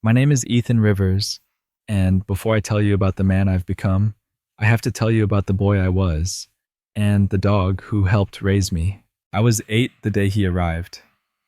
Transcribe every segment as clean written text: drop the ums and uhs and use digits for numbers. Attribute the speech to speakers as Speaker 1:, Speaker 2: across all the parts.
Speaker 1: My name is Ethan Rivers, and before I tell you about the man I've become, I have to tell you about the boy I was, and the dog who helped raise me. I was 8 the day he arrived,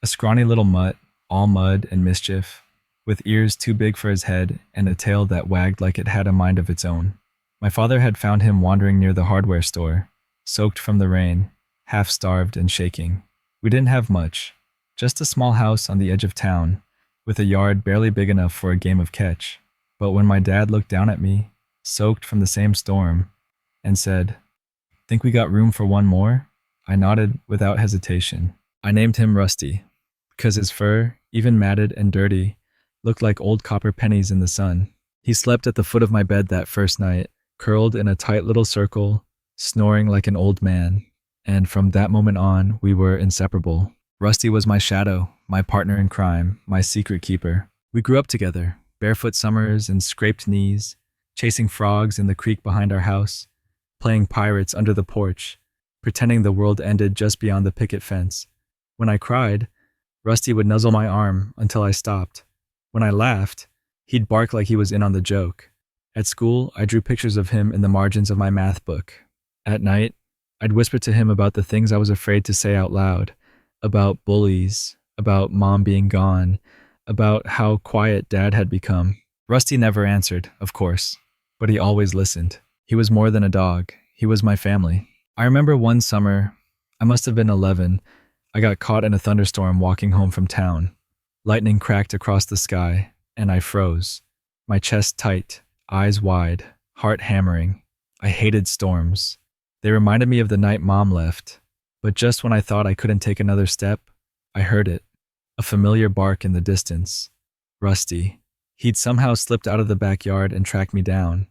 Speaker 1: a scrawny little mutt, all mud and mischief, with ears too big for his head and a tail that wagged like it had a mind of its own. My father had found him wandering near the hardware store, soaked from the rain, half starved and shaking. We didn't have much, just a small house on the edge of town, with a yard barely big enough for a game of catch. But when my dad looked down at me, soaked from the same storm, and said, "Think we got room for one more?" I nodded without hesitation. I named him Rusty, because his fur, even matted and dirty, looked like old copper pennies in the sun. He slept at the foot of my bed that first night, curled in a tight little circle, snoring like an old man. And from that moment on, we were inseparable. Rusty was my shadow, my partner in crime, my secret keeper. We grew up together, barefoot summers and scraped knees, chasing frogs in the creek behind our house, playing pirates under the porch, pretending the world ended just beyond the picket fence. When I cried, Rusty would nuzzle my arm until I stopped. When I laughed, he'd bark like he was in on the joke. At school, I drew pictures of him in the margins of my math book. At night, I'd whisper to him about the things I was afraid to say out loud, about bullies, about mom being gone, about how quiet dad had become. Rusty never answered, of course, but he always listened. He was more than a dog. He was my family. I remember one summer, I must have been 11, I got caught in a thunderstorm walking home from town. Lightning cracked across the sky, and I froze. My chest tight, eyes wide, heart hammering. I hated storms. They reminded me of the night Mom left, but just when I thought I couldn't take another step, I heard it. A familiar bark in the distance. Rusty. He'd somehow slipped out of the backyard and tracked me down.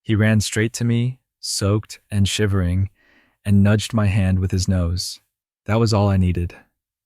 Speaker 1: He ran straight to me, soaked and shivering, and nudged my hand with his nose. That was all I needed.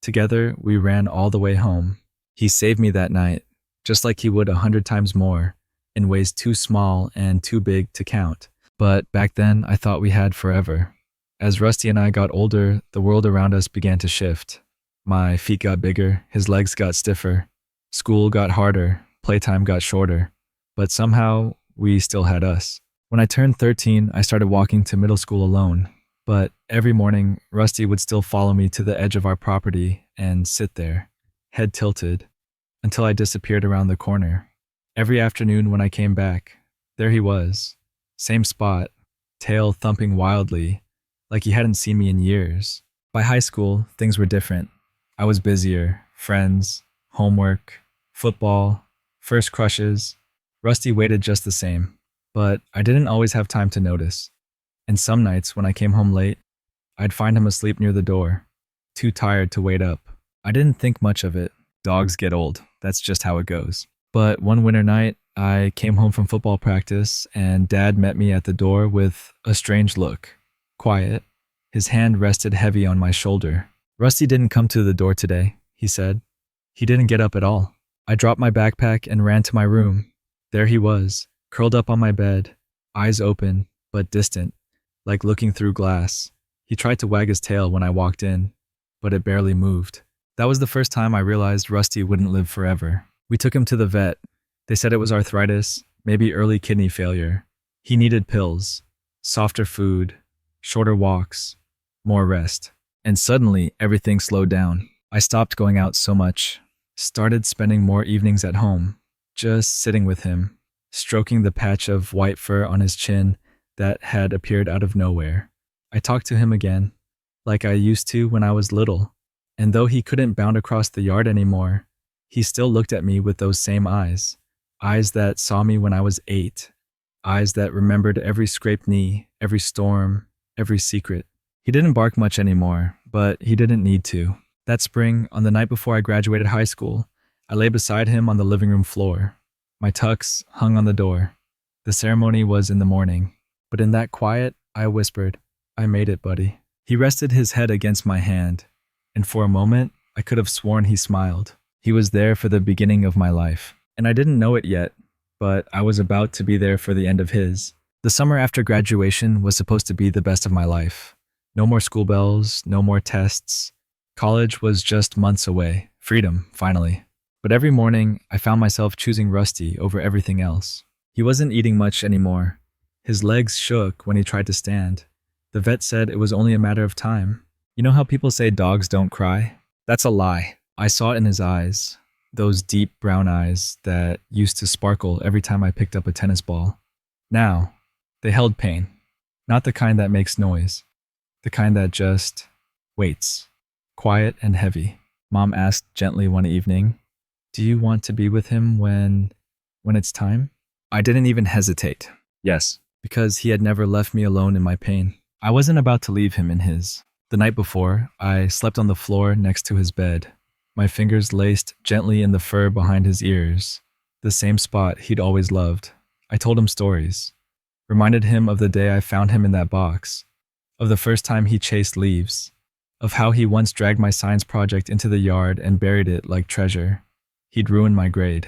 Speaker 1: Together, we ran all the way home. He saved me that night, just like he would 100 times more, in ways too small and too big to count. But back then, I thought we had forever. As Rusty and I got older, the world around us began to shift. My feet got bigger, his legs got stiffer. School got harder, playtime got shorter. But somehow, we still had us. When I turned 13, I started walking to middle school alone. But every morning, Rusty would still follow me to the edge of our property and sit there, head tilted, until I disappeared around the corner. Every afternoon when I came back, there he was, same spot, tail thumping wildly, like he hadn't seen me in years. By high school, things were different. I was busier, friends, homework, football, first crushes. Rusty waited just the same, but I didn't always have time to notice. And some nights when I came home late, I'd find him asleep near the door, too tired to wait up. I didn't think much of it. Dogs get old. That's just how it goes. But one winter night, I came home from football practice and Dad met me at the door with a strange look. Quiet. His hand rested heavy on my shoulder. "Rusty didn't come to the door today," he said. "He didn't get up at all." I dropped my backpack and ran to my room. There he was, curled up on my bed, eyes open, but distant, like looking through glass. He tried to wag his tail when I walked in, but it barely moved. That was the first time I realized Rusty wouldn't live forever. We took him to the vet. They said it was arthritis, maybe early kidney failure. He needed pills, softer food, shorter walks, more rest. And suddenly, everything slowed down. I stopped going out so much, started spending more evenings at home, just sitting with him, stroking the patch of white fur on his chin that had appeared out of nowhere. I talked to him again, like I used to when I was little, and though he couldn't bound across the yard anymore, he still looked at me with those same eyes that saw me when I was 8, eyes that remembered every scraped knee, every storm, every secret. He didn't bark much anymore, but he didn't need to. That spring, on the night before I graduated high school, I lay beside him on the living room floor. My tux hung on the door. The ceremony was in the morning. But in that quiet, I whispered, "I made it, buddy." He rested his head against my hand, and for a moment, I could have sworn he smiled. He was there for the beginning of my life, and I didn't know it yet, but I was about to be there for the end of his. The summer after graduation was supposed to be the best of my life. No more school bells, no more tests. College was just months away. Freedom, finally. But every morning, I found myself choosing Rusty over everything else. He wasn't eating much anymore. His legs shook when he tried to stand. The vet said it was only a matter of time. You know how people say dogs don't cry? That's a lie. I saw it in his eyes, those deep brown eyes that used to sparkle every time I picked up a tennis ball. Now, they held pain. Not the kind that makes noise. The kind that just waits, quiet and heavy. Mom asked gently one evening, "Do you want to be with him when it's time?" I didn't even hesitate. Yes, because he had never left me alone in my pain. I wasn't about to leave him in his. The night before, I slept on the floor next to his bed, my fingers laced gently in the fur behind his ears, the same spot he'd always loved. I told him stories, reminded him of the day I found him in that box, of the first time he chased leaves, of how he once dragged my science project into the yard and buried it like treasure. He'd ruined my grade,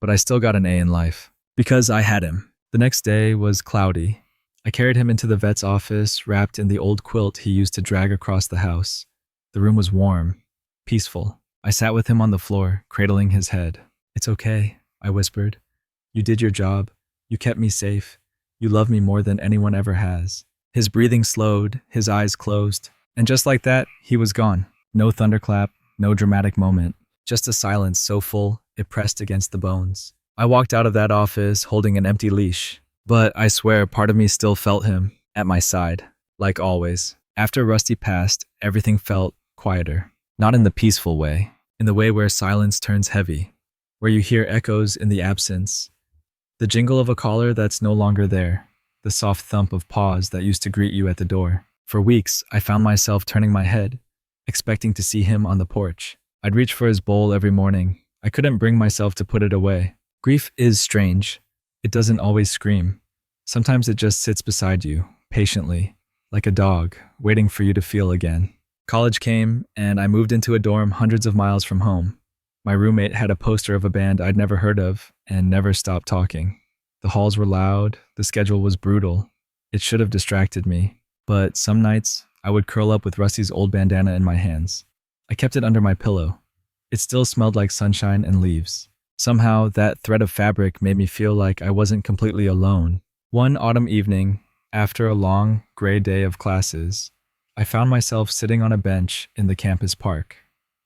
Speaker 1: but I still got an A in life, because I had him. The next day was cloudy. I carried him into the vet's office, wrapped in the old quilt he used to drag across the house. The room was warm, peaceful. I sat with him on the floor, cradling his head. "It's okay," I whispered. "You did your job. You kept me safe. You love me more than anyone ever has." His breathing slowed, his eyes closed, and just like that, he was gone. No thunderclap, no dramatic moment, just a silence so full it pressed against the bones. I walked out of that office holding an empty leash, but I swear part of me still felt him at my side, like always. After Rusty passed, everything felt quieter. Not in the peaceful way, in the way where silence turns heavy, where you hear echoes in the absence, the jingle of a caller that's no longer there, the soft thump of paws that used to greet you at the door. For weeks, I found myself turning my head, expecting to see him on the porch. I'd reach for his bowl every morning. I couldn't bring myself to put it away. Grief is strange. It doesn't always scream. Sometimes it just sits beside you, patiently, like a dog, waiting for you to feel again. College came, and I moved into a dorm hundreds of miles from home. My roommate had a poster of a band I'd never heard of and never stopped talking. The halls were loud, the schedule was brutal. It should have distracted me, but some nights I would curl up with Rusty's old bandana in my hands. I kept it under my pillow. It still smelled like sunshine and leaves. Somehow, that thread of fabric made me feel like I wasn't completely alone. One autumn evening, after a long, gray day of classes, I found myself sitting on a bench in the campus park.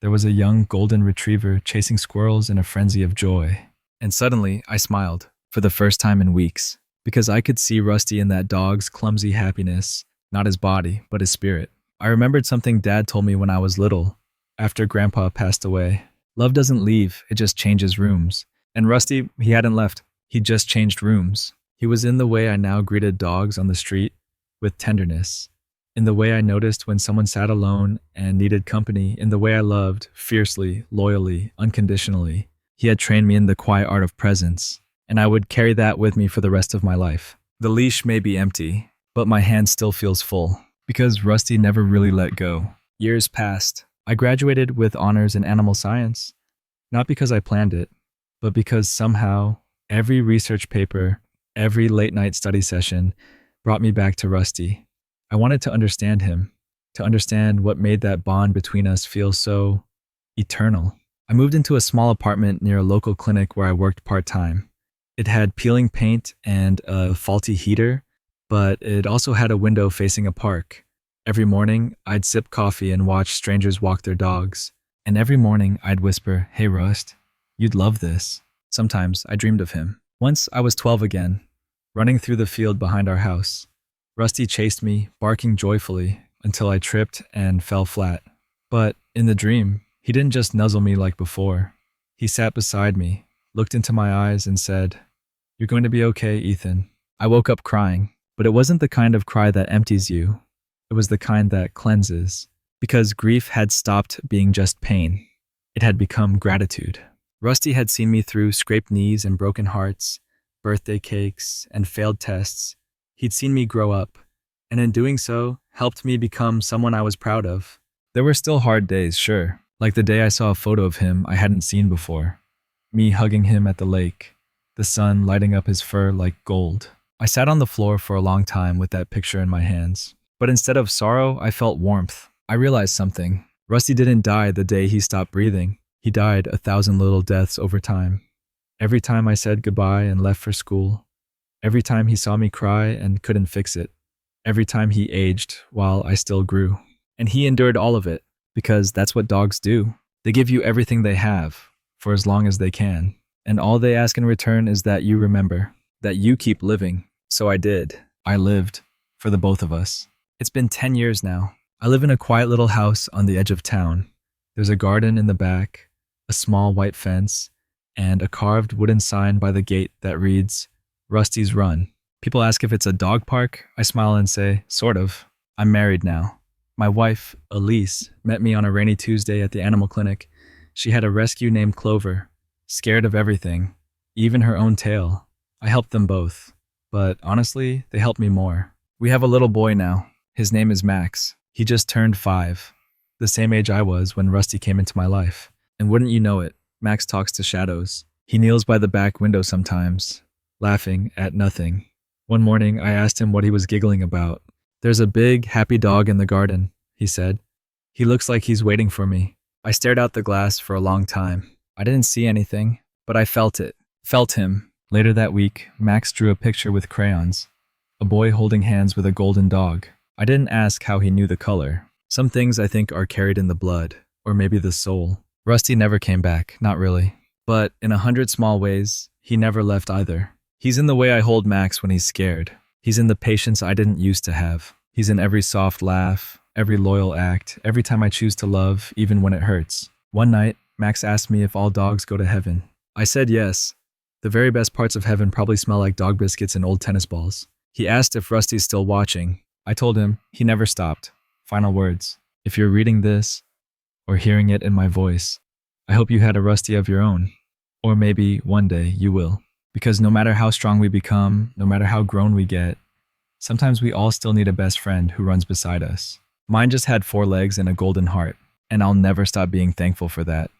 Speaker 1: There was a young golden retriever chasing squirrels in a frenzy of joy. And suddenly, I smiled, for the first time in weeks, because I could see Rusty in that dog's clumsy happiness, not his body, but his spirit. I remembered something Dad told me when I was little, after Grandpa passed away. Love doesn't leave, it just changes rooms. And Rusty, he hadn't left. He just changed rooms. He was in the way I now greeted dogs on the street, with tenderness. In the way I noticed when someone sat alone and needed company, in the way I loved, fiercely, loyally, unconditionally. He had trained me in the quiet art of presence, and I would carry that with me for the rest of my life. The leash may be empty, but my hand still feels full, because Rusty never really let go. Years passed. I graduated with honors in animal science, not because I planned it, but because somehow every research paper, every late-night study session brought me back to Rusty. I wanted to understand him, to understand what made that bond between us feel so eternal. I moved into a small apartment near a local clinic where I worked part-time. It had peeling paint and a faulty heater, but it also had a window facing a park. Every morning, I'd sip coffee and watch strangers walk their dogs. And every morning, I'd whisper, "Hey, Rust, you'd love this." Sometimes I dreamed of him. Once I was 12 again, running through the field behind our house. Rusty chased me, barking joyfully, until I tripped and fell flat. But in the dream, he didn't just nuzzle me like before. He sat beside me, looked into my eyes, and said, "You're going to be okay, Ethan." I woke up crying, but it wasn't the kind of cry that empties you. It was the kind that cleanses, because grief had stopped being just pain. It had become gratitude. Rusty had seen me through scraped knees and broken hearts, birthday cakes, and failed tests. He'd seen me grow up, and in doing so, helped me become someone I was proud of. There were still hard days, sure, like the day I saw a photo of him I hadn't seen before. Me hugging him at the lake, the sun lighting up his fur like gold. I sat on the floor for a long time with that picture in my hands. But instead of sorrow, I felt warmth. I realized something. Rusty didn't die the day he stopped breathing. He died 1,000 little deaths over time. Every time I said goodbye and left for school. Every time he saw me cry and couldn't fix it. Every time he aged while I still grew. And he endured all of it, because that's what dogs do. They give you everything they have, for as long as they can. And all they ask in return is that you remember, that you keep living. So I did. I lived, for the both of us. It's been 10 years now. I live in a quiet little house on the edge of town. There's a garden in the back, a small white fence, and a carved wooden sign by the gate that reads, Rusty's Run. People ask if it's a dog park. I smile and say, sort of. I'm married now. My wife, Elise, met me on a rainy Tuesday at the animal clinic. She had a rescue named Clover, scared of everything, even her own tail. I helped them both, but honestly, they helped me more. We have a little boy now. His name is Max. He just turned 5, the same age I was when Rusty came into my life. And wouldn't you know it, Max talks to shadows. He kneels by the back window sometimes, laughing at nothing. One morning, I asked him what he was giggling about. There's a big, happy dog in the garden, he said. He looks like he's waiting for me. I stared out the glass for a long time. I didn't see anything, but I felt it. Felt him. Later that week, Max drew a picture with crayons. A boy holding hands with a golden dog. I didn't ask how he knew the color. Some things I think are carried in the blood, or maybe the soul. Rusty never came back, not really. But in 100 small ways, he never left either. He's in the way I hold Max when he's scared. He's in the patience I didn't used to have. He's in every soft laugh, every loyal act, every time I choose to love, even when it hurts. One night, Max asked me if all dogs go to heaven. I said yes. The very best parts of heaven probably smell like dog biscuits and old tennis balls. He asked if Rusty's still watching. I told him he never stopped. Final words. If you're reading this, or hearing it in my voice, I hope you had a Rusty of your own. Or maybe one day you will. Because no matter how strong we become, no matter how grown we get, sometimes we all still need a best friend who runs beside us. Mine just had 4 legs and a golden heart, and I'll never stop being thankful for that.